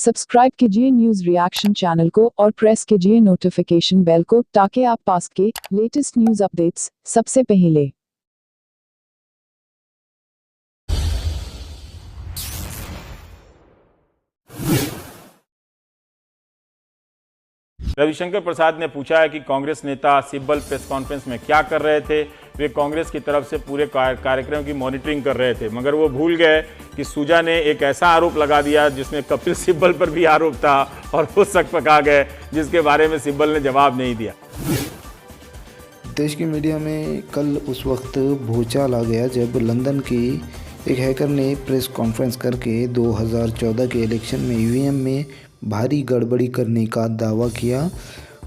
Subscribe कीजिए news reaction channel को और प्रेस कीजिए नोटिफिकेशन बेल को ताकि आप पास के लेटेस्ट न्यूज अपडेट्स सबसे पहले। रविशंकर प्रसाद ने पूछा है कि कांग्रेस नेता सिब्बल प्रेस कॉन्फ्रेंस में क्या कर रहे थे। वे कांग्रेस की तरफ से पूरे कार्यक्रम की मॉनिटरिंग कर रहे थे, मगर वो भूल गए कि सूजा ने एक ऐसा आरोप लगा दिया जिसमें कपिल सिब्बल पर भी आरोप था और वो सकपका गए, जिसके बारे में सिब्बल ने जवाब नहीं दिया। देश की मीडिया में कल उस वक्त भूचाल आ गया जब लंदन की एक हैकर ने प्रेस कॉन्फ्रेंस करके 2014 के इलेक्शन में ईवीएम में भारी गड़बड़ी करने का दावा किया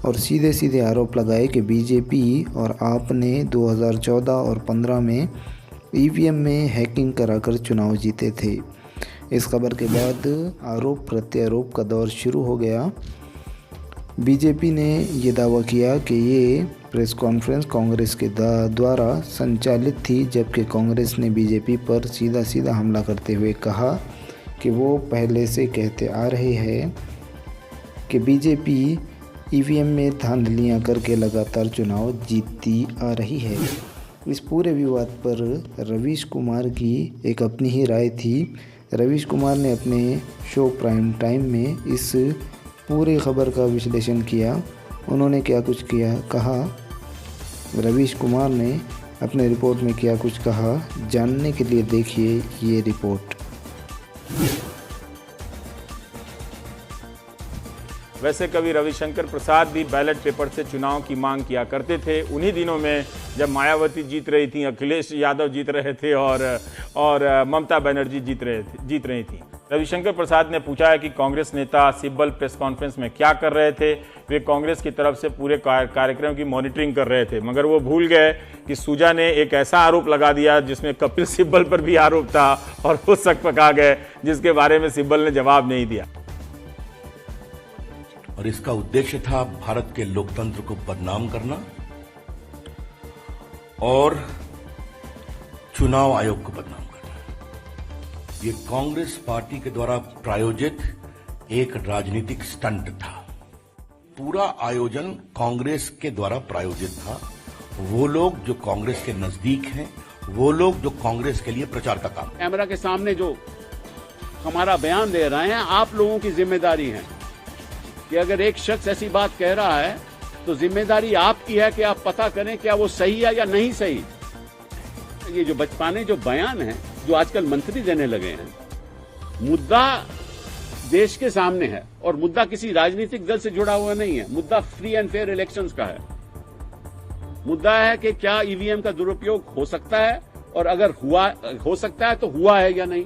और सीधे सीधे आरोप लगाए कि बीजेपी और आप ने 2014 और 15 में ईवीएम में हैकिंग कराकर चुनाव जीते थे। इस खबर के बाद आरोप प्रत्यारोप का दौर शुरू हो गया। बीजेपी ने ये दावा किया कि ये प्रेस कॉन्फ्रेंस कांग्रेस के द्वारा संचालित थी, जबकि कांग्रेस ने बीजेपी पर सीधा सीधा हमला करते हुए कहा कि वो पहले से कहते आ रहे हैं कि बीजेपी ईवीएम में धांधलियां करके लगातार चुनाव जीतती आ रही है। इस पूरे विवाद पर रवीश कुमार की एक अपनी ही राय थी। रवीश कुमार ने अपने शो प्राइम टाइम में इस पूरी खबर का विश्लेषण किया। उन्होंने क्या कुछ कहा, रवीश कुमार ने अपने रिपोर्ट में क्या कुछ कहा, जानने के लिए देखिए ये रिपोर्ट। वैसे कभी रविशंकर प्रसाद भी बैलेट पेपर से चुनाव की मांग किया करते थे। उन्हीं दिनों में जब मायावती जीत रही थी, अखिलेश यादव जीत रहे थे और ममता बनर्जी जीत रही थी। रविशंकर प्रसाद ने पूछा है कि कांग्रेस नेता सिब्बल प्रेस कॉन्फ्रेंस में क्या कर रहे थे। वे कांग्रेस की तरफ से पूरे कार्यक्रम की मॉनिटरिंग कर रहे थे, मगर वो भूल गए कि सूजा ने एक ऐसा आरोप लगा दिया जिसमें कपिल सिब्बल पर भी आरोप था और वो सकपका गए, जिसके बारे में सिब्बल ने जवाब नहीं दिया। और इसका उद्देश्य था भारत के लोकतंत्र को बदनाम करना और चुनाव आयोग को बदनाम करना। ये कांग्रेस पार्टी के द्वारा प्रायोजित एक राजनीतिक स्टंट था। पूरा आयोजन कांग्रेस के द्वारा प्रायोजित था। वो लोग जो कांग्रेस के नजदीक हैं, वो लोग जो कांग्रेस के लिए प्रचार का काम, कैमरा के सामने जो हमारा बयान दे रहे हैं, आप लोगों की जिम्मेदारी है कि अगर एक शख्स ऐसी बात कह रहा है तो जिम्मेदारी आपकी है कि आप पता करें क्या वो सही है या नहीं सही। ये जो बचकाने जो बयान है जो आजकल मंत्री देने लगे हैं, मुद्दा देश के सामने है और मुद्दा किसी राजनीतिक दल से जुड़ा हुआ नहीं है। मुद्दा फ्री एंड फेयर इलेक्शंस का है। मुद्दा है कि क्या ईवीएम का दुरुपयोग हो सकता है और अगर हो सकता है तो हुआ है या नहीं।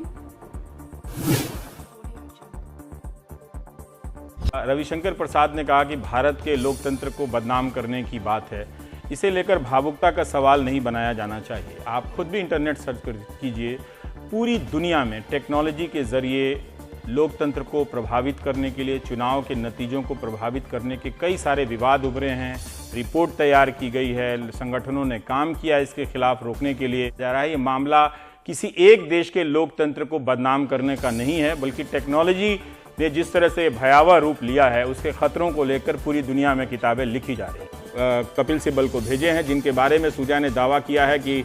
रविशंकर प्रसाद ने कहा कि भारत के लोकतंत्र को बदनाम करने की बात है। इसे लेकर भावुकता का सवाल नहीं बनाया जाना चाहिए। आप खुद भी इंटरनेट सर्च कीजिए। पूरी दुनिया में टेक्नोलॉजी के ज़रिए लोकतंत्र को प्रभावित करने के लिए, चुनाव के नतीजों को प्रभावित करने के कई सारे विवाद उभरे हैं। रिपोर्ट तैयार की गई है, संगठनों ने काम किया इसके खिलाफ रोकने के लिए। जा रहा है ये मामला किसी एक देश के लोकतंत्र को बदनाम करने का नहीं है, बल्कि टेक्नोलॉजी ने जिस तरह से भयावह रूप लिया है उसके खतरों को लेकर पूरी दुनिया में किताबें लिखी जा रही हैं। कपिल सिब्बल को भेजे हैं, जिनके बारे में सूजा ने दावा किया है कि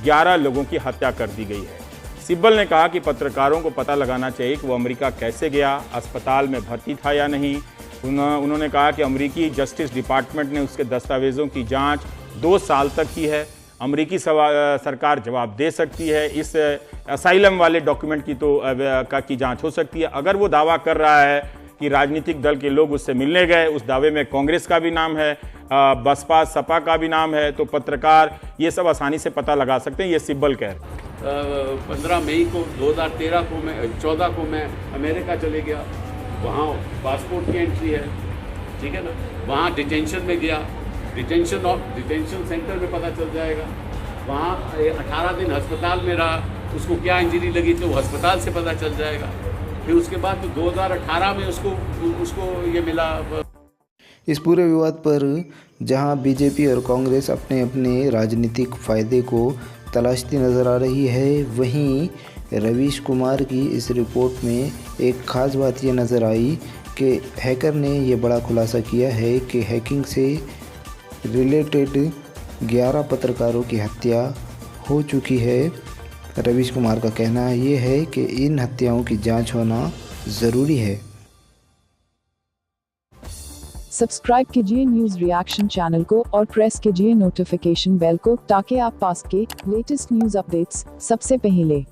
11 लोगों की हत्या कर दी गई है। सिब्बल ने कहा कि पत्रकारों को पता लगाना चाहिए कि वो अमेरिका कैसे गया, अस्पताल में भर्ती था या नहीं। उन्होंने कहा कि अमेरिकी जस्टिस डिपार्टमेंट ने उसके दस्तावेज़ों की जाँच 2 साल तक की है। अमेरिकी सरकार जवाब दे सकती है। इस असाइलम वाले डॉक्यूमेंट की जांच हो सकती है। अगर वो दावा कर रहा है कि राजनीतिक दल के लोग उससे मिलने गए, उस दावे में कांग्रेस का भी नाम है, बसपा सपा का भी नाम है, तो पत्रकार ये सब आसानी से पता लगा सकते हैं। ये सिब्बल कह रहे 15 मई को 2014 को मैं अमेरिका चले गया। वहाँ पासपोर्ट की एंट्री है, ठीक है ना। वहाँ डिटेंशन में गया, डिटेंशन सेंटर में पता चल जाएगा। वहाँ 18 दिन अस्पताल में रहा, उसको क्या इंजरी लगी तो अस्पताल से पता चल जाएगा। फिर उसके बाद तो 2018 में उसको ये मिला। इस पूरे विवाद पर जहां बीजेपी और कांग्रेस अपने अपने राजनीतिक फ़ायदे को तलाशती नज़र आ रही है, वहीं रवीश कुमार की इस रिपोर्ट में एक ख़ास बात ये नज़र आई कि हैकर ने ये बड़ा खुलासा किया है कि हैकिंग से रिलेटेड 11 पत्रकारों की हत्या हो चुकी है। रवीश कुमार का कहना ये है कि इन हत्याओं की जांच होना ज़रूरी है। सब्सक्राइब कीजिए न्यूज रिएक्शन चैनल को और प्रेस कीजिए नोटिफिकेशन बेल को ताकि आप पास के लेटेस्ट न्यूज अपडेट्स सबसे पहले